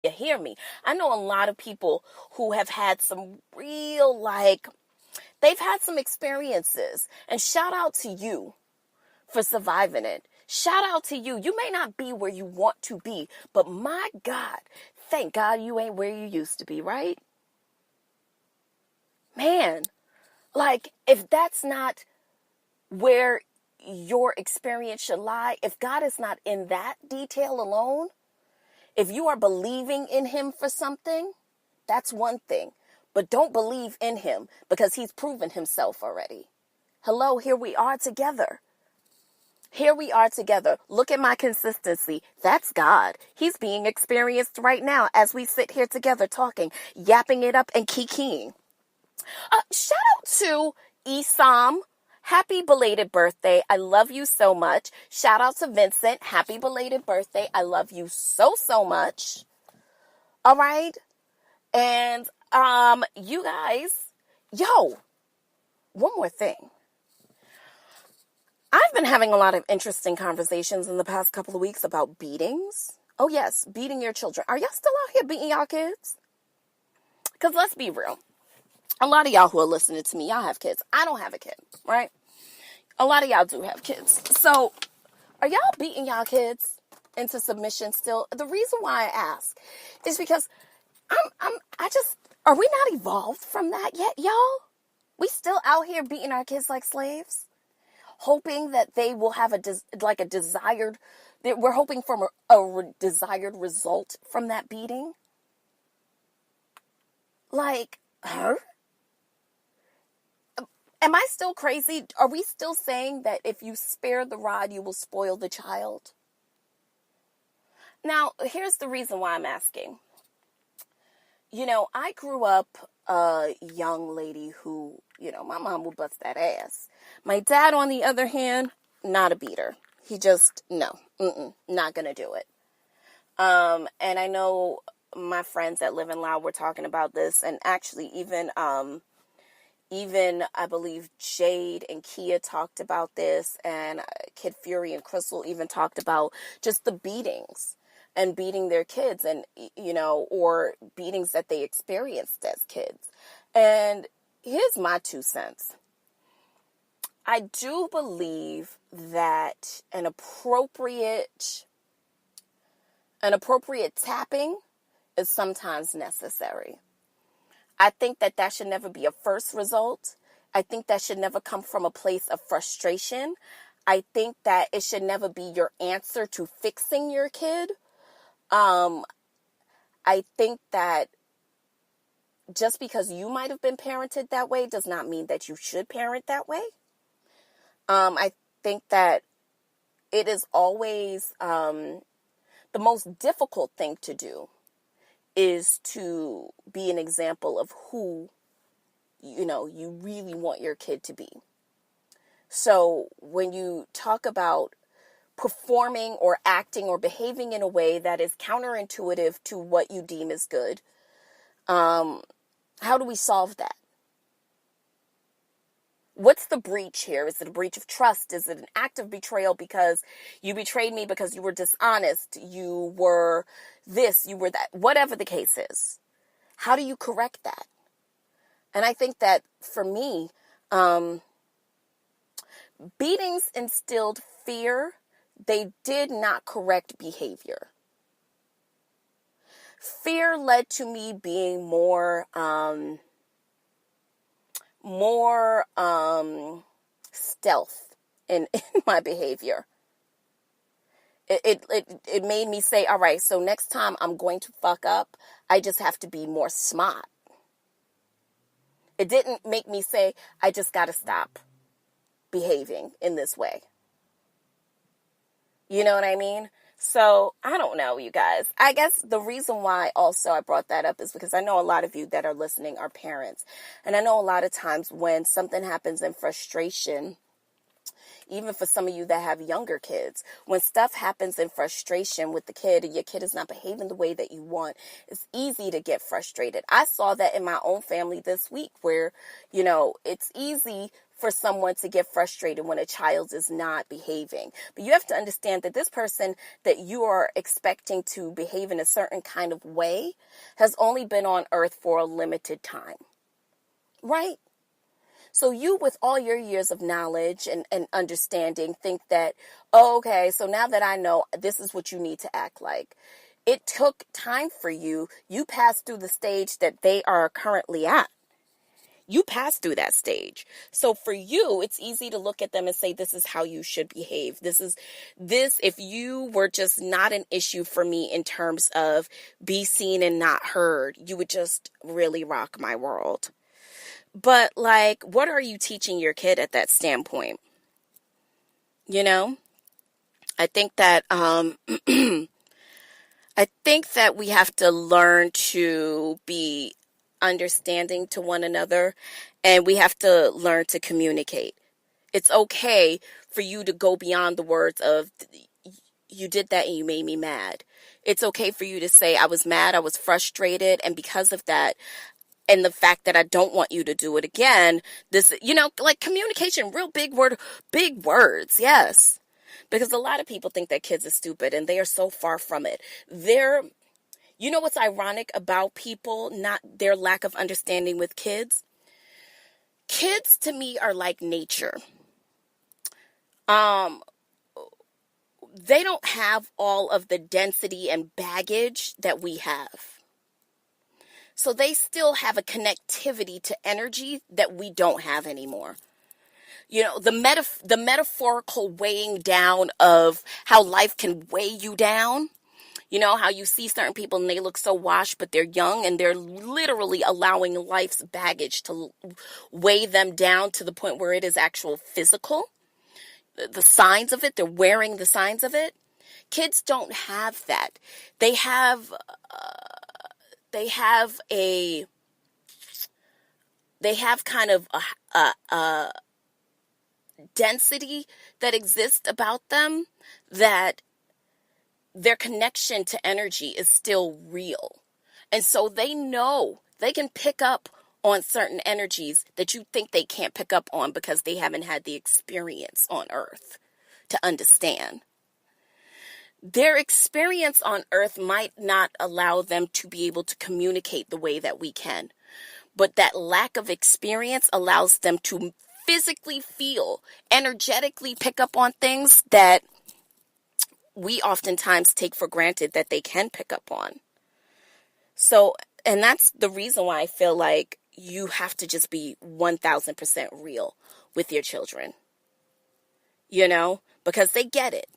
You hear me? I know a lot of people who have had some real, they've had some experiences. And shout out to you for surviving it. Shout out to you. You may not be where you want to be, but my God, thank God you ain't where you used to be, right? Man, if that's not where your experience should lie, if God is not in that detail alone, if you are believing in him for something, that's one thing. But don't believe in him because he's proven himself already. Hello, here we are together. Here we are together. Look at my consistency. That's God. He's being experienced right now as we sit here together talking, yapping it up and kikiing. Shout out to Esam. Happy belated birthday. I love you so much. Shout out to Vincent. Happy belated birthday. I love you so, so much. All right. And, you guys, one more thing. I've been having a lot of interesting conversations in the past couple of weeks about beatings. Oh, yes, beating your children. Are y'all still out here beating y'all kids? Because let's be real. A lot of y'all who are listening to me, y'all have kids. I don't have a kid, right? A lot of y'all do have kids. So, are y'all beating y'all kids into submission still? The reason why I ask is because are we not evolved from that yet, y'all? We still out here beating our kids like slaves? Hoping that they will have we're hoping for a desired result from that beating? Huh? Am I still crazy? Are we still saying that if you spare the rod, you will spoil the child? Now, here's the reason why I'm asking. I grew up a young lady who, my mom would bust that ass. My dad, on the other hand, not a beater. He just, no, not gonna do it. And I know my friends that live in Loud were talking about this, and actually even I believe Jade and Kia talked about this, and Kid Fury and Crystal even talked about just the beatings and beating their kids, and or beatings that they experienced as kids. And here's my 2 cents. I do believe that an appropriate tapping is sometimes necessary. I think that should never be a first result. I think that should never come from a place of frustration. I think that it should never be your answer to fixing your kid. I think that just because you might have been parented that way does not mean that you should parent that way. I think that it is always the most difficult thing to do is to be an example of who, you really want your kid to be. So when you talk about performing or acting or behaving in a way that is counterintuitive to what you deem as good, how do we solve that? What's the breach here? Is it a breach of trust? Is it an act of betrayal because you betrayed me because you were dishonest? You were this, you were that, whatever the case is. How do you correct that? And I think that for me, beatings instilled fear. They did not correct behavior. Fear led to me being more stealth in my behavior. It made me say, all right, so next time I'm going to fuck up, I just have to be more smart. It didn't make me say, I just got to stop behaving in this way. You know what I mean? So, I don't know, you guys. I guess the reason why also I brought that up is because I know a lot of you that are listening are parents. And I know a lot of times when something happens in frustration, even for some of you that have younger kids, when stuff happens in frustration with the kid and your kid is not behaving the way that you want, it's easy to get frustrated. I saw that in my own family this week where, it's easy for someone to get frustrated when a child is not behaving. But you have to understand that this person that you are expecting to behave in a certain kind of way has only been on earth for a limited time, right? So you, with all your years of knowledge and understanding, think that, oh, okay, so now that I know, this is what you need to act like. It took time for you. You passed through the stage that they are currently at. You passed through that stage. So for you, it's easy to look at them and say, this is how you should behave. If you were just not an issue for me in terms of be seen and not heard, you would just really rock my world. But like, what are you teaching your kid at that standpoint? You know, I think that, we have to learn to be understanding to one another, and we have to learn to communicate. It's okay for you to go beyond the words of, you did that and you made me mad. It's okay for you to say, I was mad, I was frustrated, and because of that, and the fact that I don't want you to do it again, this, like communication, real big words, yes. Because a lot of people think that kids are stupid, and they are so far from it. You know what's ironic about people, not their lack of understanding with kids? Kids to me are like nature. They don't have all of the density and baggage that we have. So they still have a connectivity to energy that we don't have anymore. You know, the metaphorical weighing down of how life can weigh you down. You know, how you see certain people and they look so washed, but they're young and they're literally allowing life's baggage to weigh them down to the point where it is actual physical. The signs of it, they're wearing the signs of it. Kids don't have that. They have kind of a density that exists about them, that their connection to energy is still real. And so they know they can pick up on certain energies that you think they can't pick up on because they haven't had the experience on earth to understand. Their experience on earth might not allow them to be able to communicate the way that we can, but that lack of experience allows them to physically feel, energetically pick up on things that we oftentimes take for granted that they can pick up on. So, and that's the reason why I feel like you have to just be 1000% real with your children, because they get it.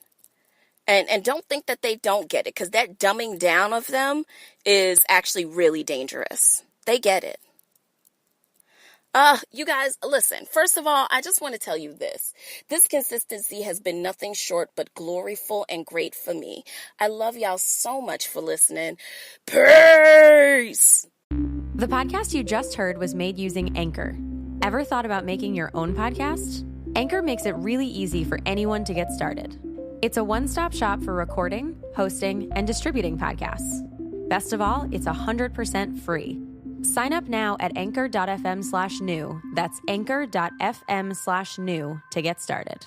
And don't think that they don't get it, because that dumbing down of them is actually really dangerous. They get it. You guys, listen, first of all, I just want to tell you this. This consistency has been nothing short but gloriful and great for me. I love y'all so much for listening. Peace! The podcast you just heard was made using Anchor. Ever thought about making your own podcast? Anchor makes it really easy for anyone to get started. It's a one-stop shop for recording, hosting, and distributing podcasts. Best of all, it's 100% free. Sign up now at anchor.fm/new. That's anchor.fm/new to get started.